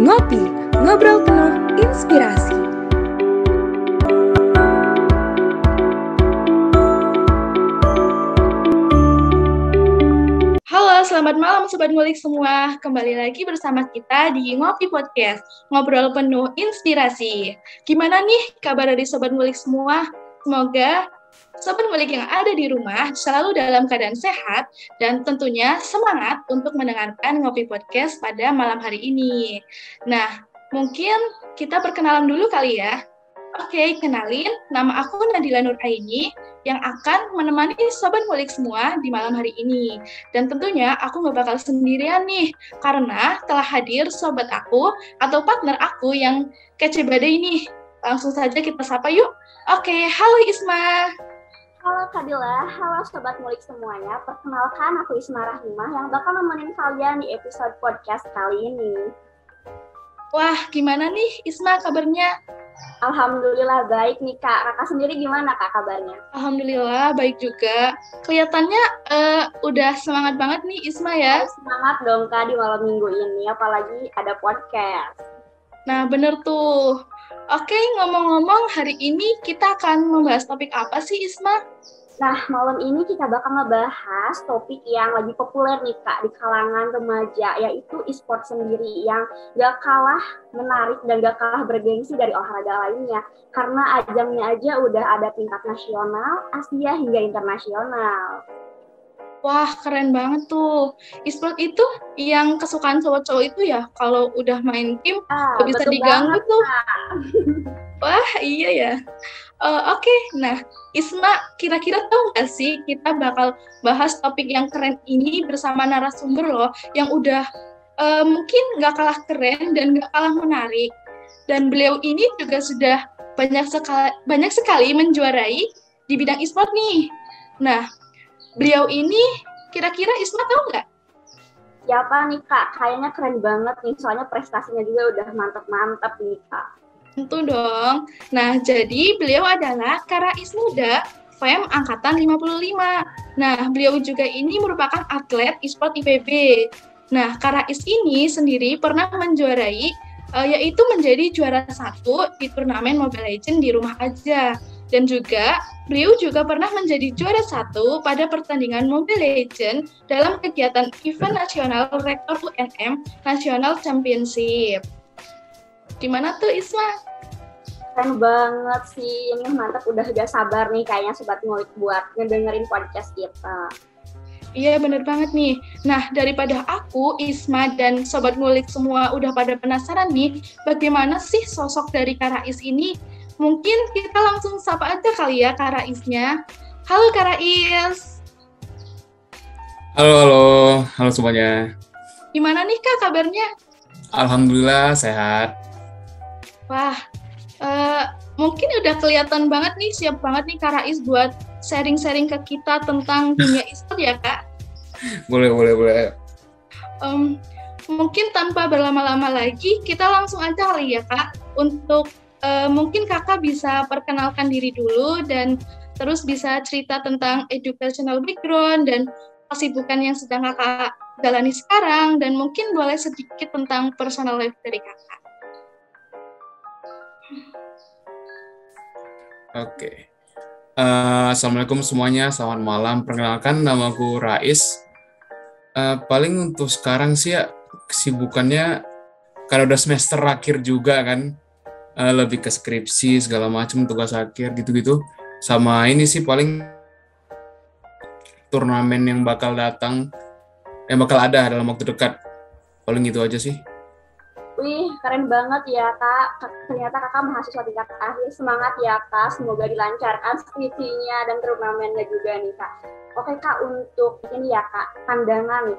Ngopi, ngobrol penuh inspirasi. Halo, selamat malam Sobat Ngulik semua. Kembali lagi bersama kita di Ngopi Podcast, ngobrol penuh inspirasi. Gimana nih kabar dari Sobat Ngulik semua? Semoga Sobat Ngulik yang ada di rumah selalu dalam keadaan sehat dan tentunya semangat untuk mendengarkan Ngopi Podcast pada malam hari ini. Nah, mungkin kita perkenalan dulu kali ya. Oke, kenalin, nama aku Nadila Nur Aini yang akan menemani Sobat Ngulik semua di malam hari ini. Dan tentunya aku nggak bakal sendirian nih, karena telah hadir sobat aku atau partner aku yang kece badai nih. Langsung saja kita sapa yuk. Oke, halo Isma. Halo Kak Dila, halo Sobat Ngulik semuanya. Perkenalkan, aku Isma Rahimah yang bakal nemenin kalian di episode podcast kali ini. Wah, gimana nih Isma kabarnya? Alhamdulillah baik nih Kak. Kakak sendiri gimana Kak kabarnya? Alhamdulillah baik juga. Kelihatannya udah semangat banget nih Isma ya. Semangat dong Kak di malam minggu ini, apalagi ada podcast. Nah, bener tuh. Oke, ngomong-ngomong, hari ini kita akan membahas topik apa sih, Isma? Nah, malam ini kita bakal ngebahas topik yang lagi populer nih Kak di kalangan remaja, yaitu e-sport sendiri yang gak kalah menarik dan gak kalah bergengsi dari olahraga lainnya. Karena ajangnya aja udah ada tingkat nasional, Asia hingga internasional. Wah, keren banget tuh. E-sport itu yang kesukaan cowok-cowok itu ya, kalau udah main game gak bisa diganggu banget, tuh. Wah, iya ya. Oke, nah Isma, kira-kira tahu nggak sih kita bakal bahas topik yang keren ini bersama narasumber loh, yang udah mungkin nggak kalah keren dan nggak kalah menarik. Dan beliau ini juga sudah banyak sekali menjuarai di bidang e-sport nih. Nah, beliau ini kira-kira Isma tahu nggak? Siapa nih Kak? Kayaknya keren banget nih, soalnya prestasinya juga udah mantep-mantep nih Kak. Tentu dong. Nah, jadi beliau adalah Karais Muda FEM Angkatan 55. Nah, beliau juga ini merupakan atlet e-sport IPB. Nah, Karais ini sendiri pernah menjuarai, yaitu menjadi juara 1 di turnamen Mobile Legends di rumah aja. Dan juga, beliau juga pernah menjadi juara 1 pada pertandingan Mobile Legends dalam kegiatan event nasional Rektor UNM National Championship. Gimana tuh Isma? Keren banget sih, ini mantap, udah gak sabar nih kayaknya Sobat Ngulik buat ngedengerin podcast kita. Iya bener banget nih. Nah daripada aku, Isma, dan Sobat Ngulik semua udah pada penasaran nih, bagaimana sih sosok dari Karais ini? Mungkin kita langsung sapa aja kali ya Karaisnya. Halo Karais. Halo semuanya. Gimana nih Kak kabarnya? Alhamdulillah sehat. Wah, mungkin udah kelihatan banget nih, siap banget nih Karais buat sharing-sharing ke kita tentang dunia e-sport ya Kak? Boleh. Mungkin tanpa berlama-lama lagi, kita langsung aja kali ya Kak, untuk mungkin Kakak bisa perkenalkan diri dulu dan terus bisa cerita tentang educational background dan kesibukan yang sedang Kakak jalani sekarang, dan mungkin boleh sedikit tentang personal life dari Kakak. Oke. Assalamualaikum semuanya, selamat malam. Perkenalkan, namaku Rais. Paling untuk sekarang sih ya, kesibukannya karena udah semester akhir juga kan, lebih ke skripsi, segala macam, tugas akhir, gitu-gitu. Sama ini sih paling turnamen yang bakal ada dalam waktu dekat. Paling gitu aja sih. Wih, keren banget ya Kak. Ternyata Kakak mahasiswa tingkat akhir. Semangat ya Kak, semoga dilancarkan skripsinya dan turnamennya juga nih Kak. Oke Kak, untuk ini ya Kak, pandangan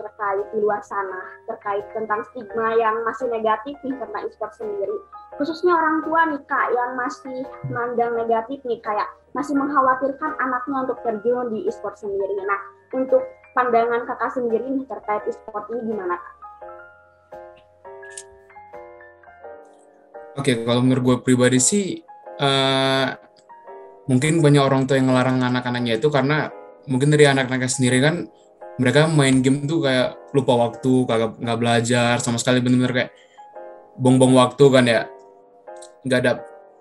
terkait di luar sana, terkait tentang stigma yang masih negatif nih tentang e-sport sendiri. Khususnya orang tua nih Kak, yang masih mandang negatif nih, kayak masih mengkhawatirkan anaknya untuk terjun di e-sport sendiri. Nah, untuk pandangan Kakak sendiri nih terkait e-sport ini gimana Kak? Oke, kalau menurut gue pribadi sih, mungkin banyak orang tua yang ngelarang anak-anaknya itu karena mungkin dari anak-anaknya sendiri kan, mereka main game tuh kayak lupa waktu, kagak nggak belajar sama sekali, bener-bener kayak buang-buang waktu kan ya, nggak ada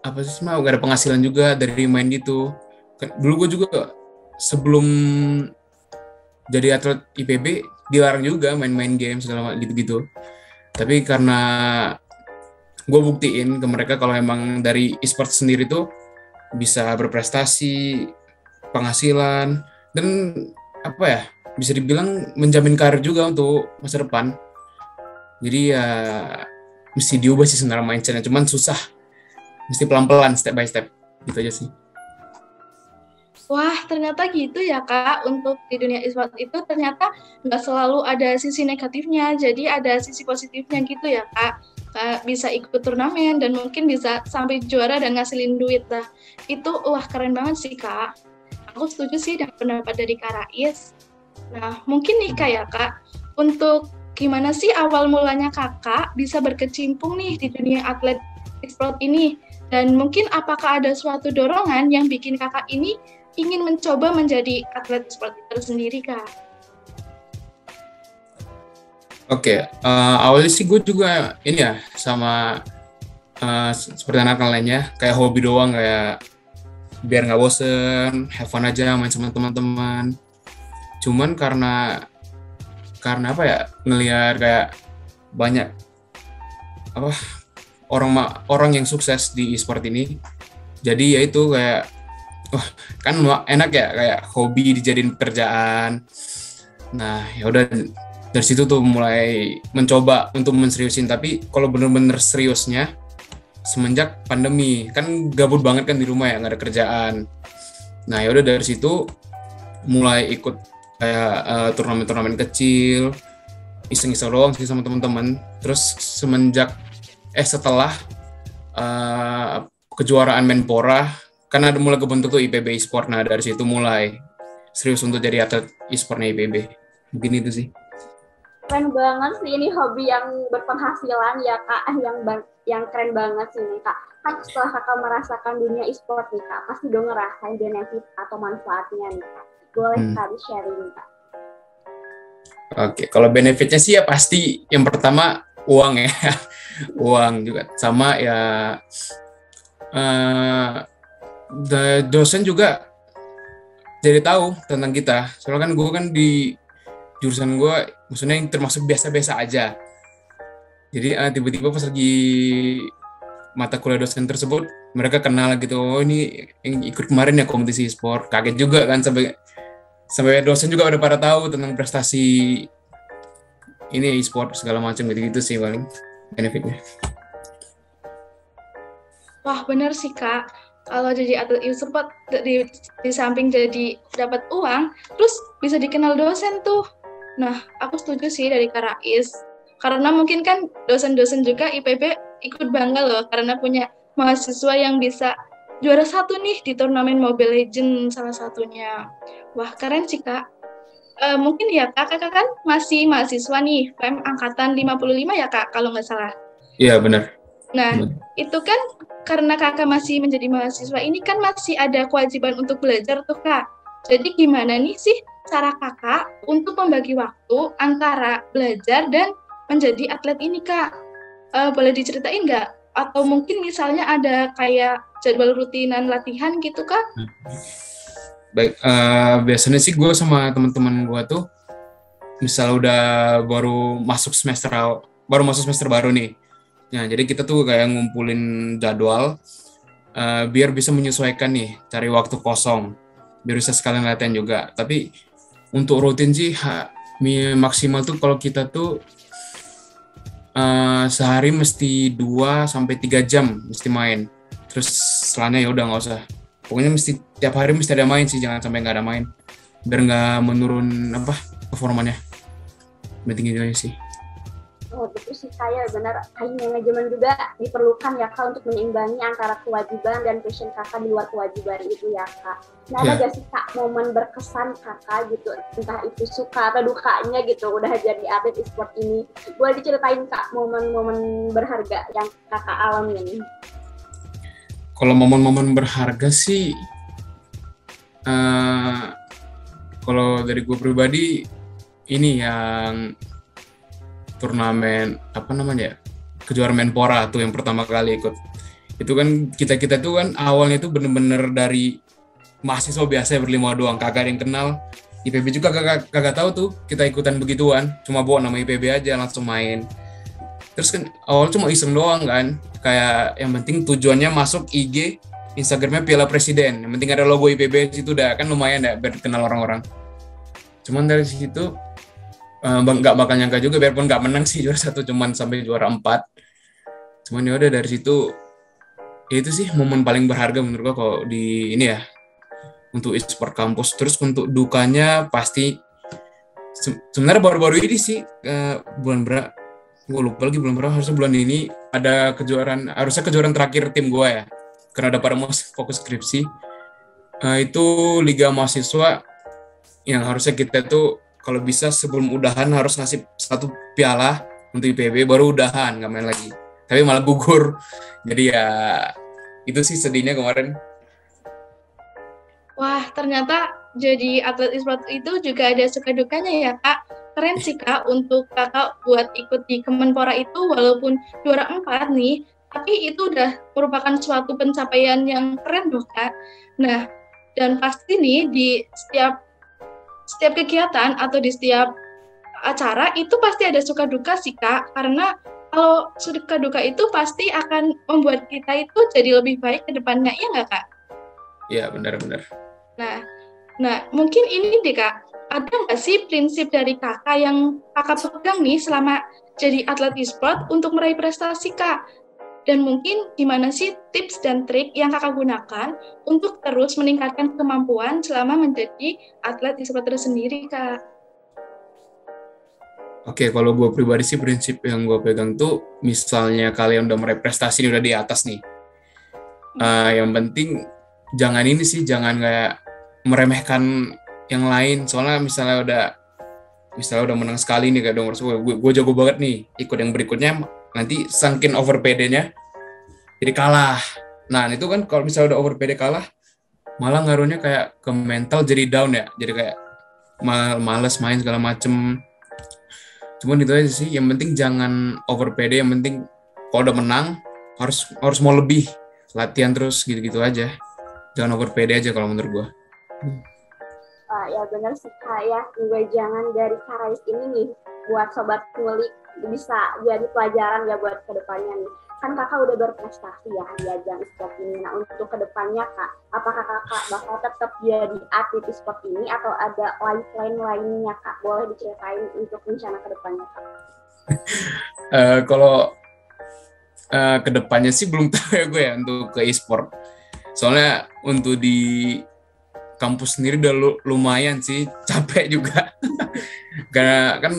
nggak ada penghasilan juga dari main gitu. Dulu gue juga sebelum jadi atlet IPB dilarang juga main-main game segala gitu-gitu. Tapi karena gue buktiin ke mereka kalau emang dari e-sport sendiri tuh bisa berprestasi, penghasilan, dan apa ya, bisa dibilang menjamin karir juga untuk masa depan. Jadi ya mesti diubah sih sebenarnya mindsetnya, cuman susah, mesti pelan-pelan, step by step, gitu aja sih. Wah, ternyata gitu ya Kak, untuk di dunia e-sport itu ternyata nggak selalu ada sisi negatifnya, jadi ada sisi positifnya gitu ya Kak. Bisa ikut turnamen dan mungkin bisa sampai juara dan ngasilin duit lah. Itu wah keren banget sih Kak. Aku setuju sih dengan pendapat dari Kak Rais. Nah, mungkin nih Kak ya Kak, untuk gimana sih awal mulanya Kakak bisa berkecimpung nih di dunia atlet e-sport ini? Dan mungkin apakah ada suatu dorongan yang bikin Kakak ini ingin mencoba menjadi atlet e-sport itu sendiri Kak? Oke, awalnya sih gue juga ini ya sama seperti anak lainnya, kayak hobi doang, kayak biar nggak bosen, have fun aja main sama teman-teman. Cuman karena apa ya, ngelihat kayak banyak orang yang sukses di e-sport ini, jadi ya itu kayak wah kan enak ya, kayak hobi dijadiin pekerjaan. Nah ya udah dari situ tuh mulai mencoba untuk menseriusin, tapi kalau bener-bener seriusnya semenjak pandemi, kan gabut banget kan di rumah ya, nggak ada kerjaan. Nah ya udah dari situ mulai ikut kayak turnamen-turnamen kecil, iseng-iseng doang sih sama teman-teman. Terus setelah kejuaraan Menpora, kan ada mulai kebentuk tuh IPB e-sport. Nah dari situ mulai serius untuk jadi atlet e-sportnya IPB. Mungkin itu sih. Keren banget sih, ini hobi yang berpenghasilan ya Kak, yang keren banget sih nih Kak. Kan setelah Kakak merasakan dunia e-sport nih Kak, pasti dong ngerasain benefit atau manfaatnya nih Kak. Boleh tadi sharing Kak. Oke, kalau benefitnya sih ya pasti yang pertama uang ya. Uang juga, sama ya dosen juga jadi tahu tentang kita. Soalnya kan gue kan di jurusan gue, maksudnya yang termasuk biasa-biasa aja. Jadi tiba-tiba pas lagi mata kuliah dosen tersebut, mereka kenal gitu, oh ini yang ikut kemarin ya kompetisi e-sport. Kaget juga kan, sampai dosen juga udah pada tahu tentang prestasi ini e-sport segala macam gitu sih paling benefitnya. Wah benar sih Kak, kalau jadi atlet e-sport di samping jadi dapat uang, terus bisa dikenal dosen tuh. Nah, aku setuju sih dari Kak Rais. Karena mungkin kan dosen-dosen juga IPB ikut bangga loh, karena punya mahasiswa yang bisa juara 1 nih di turnamen Mobile Legends salah satunya. Wah, keren sih Kak. Mungkin ya Kak, Kakak kan masih mahasiswa nih, PM Angkatan 55 ya Kak, kalau nggak salah. Iya, benar. Nah, itu kan karena Kakak masih menjadi mahasiswa ini kan masih ada kewajiban untuk belajar tuh Kak. Jadi gimana nih sih cara Kakak untuk membagi waktu antara belajar dan menjadi atlet ini Kak? Boleh diceritain nggak? Atau mungkin misalnya ada kayak jadwal rutinan latihan gitu Kak? Baik, biasanya sih gue sama teman-teman gue tuh misal udah baru masuk semester baru nih. Nah, jadi kita tuh kayak ngumpulin jadwal biar bisa menyesuaikan nih, cari waktu kosong biar bisa sekalian latihan juga. Tapi untuk rutin sih maksimal tuh kalau kita tuh sehari mesti 2-3 jam mesti main. Terus setelahnya ya udah nggak usah. Pokoknya mesti tiap hari mesti ada main sih, jangan sampai nggak ada main biar nggak menurun performanya. Penting itu aja sih. Oh betul sih kayak benar, kayak manajemen juga diperlukan ya Kak untuk menyeimbangi antara kewajiban dan passion Kakak di luar kewajiban itu ya Kak. Nah ada gak sih Kak momen berkesan Kakak gitu, entah itu suka atau dukanya gitu udah jadi atlet e-sport ini. Boleh diceritain Kak momen-momen berharga yang Kakak alami? Kalau momen-momen berharga sih, kalau dari gue pribadi ini yang turnamen kejuaraan Menpora tuh yang pertama kali ikut. Itu kan kita tuh kan awalnya tuh bener-bener dari mahasiswa biasa berlima doang, kagak ada yang kenal. IPB juga kagak tahu tuh kita ikutan begituan, cuma bawa nama IPB aja langsung main. Terus kan awal cuma iseng doang kan, kayak yang penting tujuannya masuk IG, Instagramnya Piala Presiden, yang penting ada logo IPB situ udah kan lumayan ya biar kenal orang-orang. Cuman dari situ nggak bakal nyangka juga, biarpun nggak menang sih juara 1, cuman sampai juara 4. Cuman ya udah dari situ, itu sih momen paling berharga menurut gua kalau di ini ya, untuk e-sport kampus. Terus untuk dukanya pasti sebenarnya baru-baru ini sih, bulan berapa, gue lupa lagi bulan berapa, harusnya bulan ini ada kejuaraan terakhir tim gue ya, karena ada pada mau fokus skripsi. Itu liga mahasiswa yang harusnya kita tuh kalau bisa sebelum udahan harus ngasih 1 piala untuk IPB, baru udahan nggak main lagi, tapi malah gugur. Jadi ya itu sih sedihnya kemarin. Wah, ternyata jadi atlet e-sport itu juga ada suka dukanya ya, Kak. Keren sih, Kak, untuk Kakak buat ikut di Kemenpora itu walaupun juara 4 nih, tapi itu udah merupakan suatu pencapaian yang keren loh, Kak. Nah, dan pasti nih di setiap kegiatan atau di setiap acara itu pasti ada suka duka sih, Kak. Karena kalau suka duka itu pasti akan membuat kita itu jadi lebih baik ke depannya, iya nggak, Kak? Iya, benar-benar. Nah, mungkin ini deh, Kak. Ada nggak sih prinsip dari Kakak yang Kakak pegang nih selama jadi atlet e-sport untuk meraih prestasi, Kak? Dan mungkin gimana sih tips dan trik yang Kakak gunakan untuk terus meningkatkan kemampuan selama menjadi atlet e-sport tersendiri, Kak? Oke, kalau gue pribadi sih prinsip yang gue pegang tuh, misalnya kalian udah meraih prestasi ini udah di atas nih, yang penting jangan kayak meremehkan yang lain. Soalnya misalnya udah menang sekali nih, kayak dong, gue jago banget nih, ikut yang berikutnya nanti sangkin over PD-nya jadi kalah. Nah itu kan kalau misalnya udah over PD kalah, malah ngaruhnya kayak ke mental jadi down ya, jadi kayak males main segala macem. Cuman itu aja sih, yang penting jangan over PD, yang penting kalau udah menang harus mau lebih, latihan terus gitu-gitu aja, jangan over PD aja kalau menurut gue. Ya benar sih Kak ya, juga jangan dari Karais ini nih buat sobat ngulik bisa jadi pelajaran ya buat kedepannya nih. Kan Kakak udah berprestasi ya di ajang e-sport ini. Nah untuk kedepannya Kak, apakah Kakak bakal tetap jadi atlet e-sport ini atau ada lifeline lainnya Kak? Boleh diceritain untuk rencana kedepannya Kak? Kalau kedepannya sih belum tahu ya gue ya untuk ke e-sport. Soalnya untuk di kampus sendiri udah lumayan sih, capek juga. Karena kan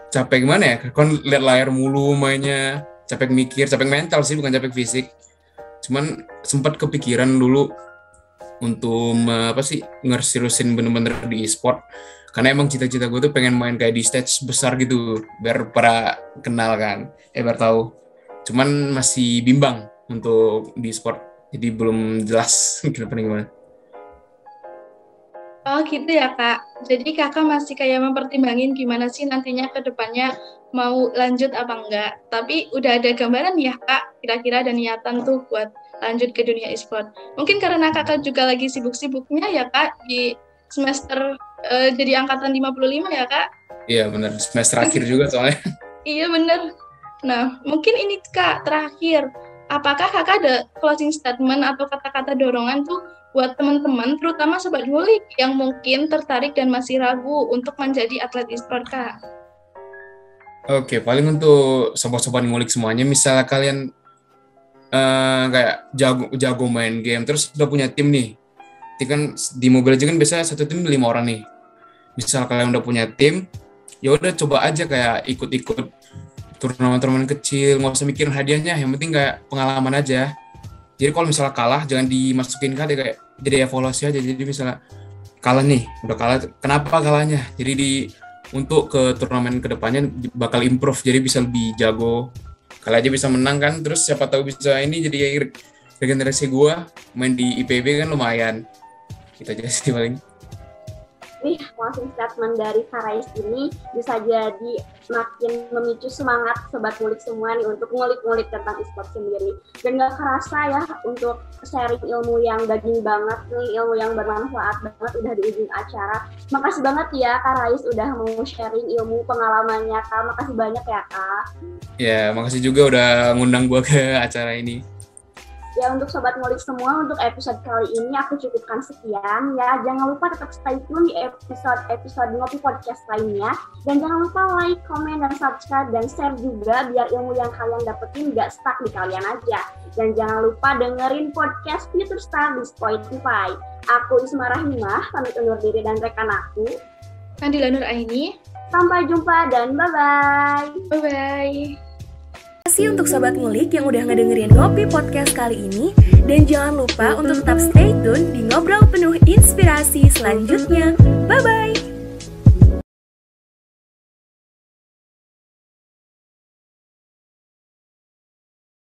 capek gimana ya, kan lihat layar mulu mainnya, capek mikir, capek mental sih, bukan capek fisik. Cuman sempat kepikiran dulu untuk ngerseriusin bener-bener di e-sport. Karena emang cita-cita gue tuh pengen main kayak di stage besar gitu, biar para kenal kan, biar tahu. Cuman masih bimbang untuk di e-sport, jadi belum jelas gimana. Oh gitu ya, Kak. Jadi Kakak masih kayak mempertimbangin gimana sih nantinya ke depannya mau lanjut apa enggak. Tapi udah ada gambaran ya, Kak, kira-kira ada niatan tuh buat lanjut ke dunia e-sport. Mungkin karena Kakak juga lagi sibuk-sibuknya ya, Kak, di semester jadi angkatan 55 ya, Kak? Iya benar, semester akhir juga soalnya. Iya benar. Nah, mungkin ini Kak, terakhir. Apakah Kakak ada closing statement atau kata-kata dorongan tuh buat teman-teman, terutama sobat ngulik yang mungkin tertarik dan masih ragu untuk menjadi atlet e-sport, Kak? Oke, paling untuk sobat-sobat ngulik semuanya, misalnya kalian kayak jago main game, terus udah punya tim nih. Jadi kan di Mobile Legends kan biasanya satu tim 5 orang nih. Misal kalian udah punya tim, ya udah coba aja kayak ikut-ikut turnamen kecil, nggak usah mikirin hadiahnya, yang penting kayak pengalaman aja. Jadi kalau misalnya kalah, jangan dimasukin KD, kayak jadi evaluasi aja. Jadi misalnya kalah nih, udah kalah, kenapa kalahnya? Jadi untuk ke turnamen kedepannya bakal improve, jadi bisa lebih jago. Kalau aja bisa menang kan, terus siapa tahu bisa ini jadi regenerasi gua main di IPB kan lumayan. Kita aja sih paling. closing statement dari Kak Rais ini bisa jadi makin memicu semangat Sobat Ngulik semua nih untuk ngulik-ngulik tentang e-sport sendiri. Dan gak kerasa ya untuk sharing ilmu yang daging banget nih, ilmu yang bermanfaat banget udah di ujung acara. Makasih banget ya Kak Rais udah mau sharing ilmu pengalamannya Kak. Makasih banyak ya Kak. Ya, makasih juga udah ngundang gue ke acara ini. Ya, untuk Sobat Ngulik semua, untuk episode kali ini aku cukupkan sekian ya. Jangan lupa tetap stay tune di episode Ngopi Podcast lainnya. Dan jangan lupa like, komen, dan subscribe, dan share juga biar ilmu yang kalian dapetin gak stuck di kalian aja. Dan jangan lupa dengerin podcast Future Star di Spotify. Aku Isma Rahimah, pamit undur diri dan rekan aku Nandila Nur Aini. Sampai jumpa dan bye-bye. Bye-bye. Terima kasih untuk Sobat Ngulik yang udah ngedengerin Ngopi Podcast kali ini. Dan jangan lupa untuk tetap stay tune di Ngobrol Penuh Inspirasi selanjutnya. Bye-bye!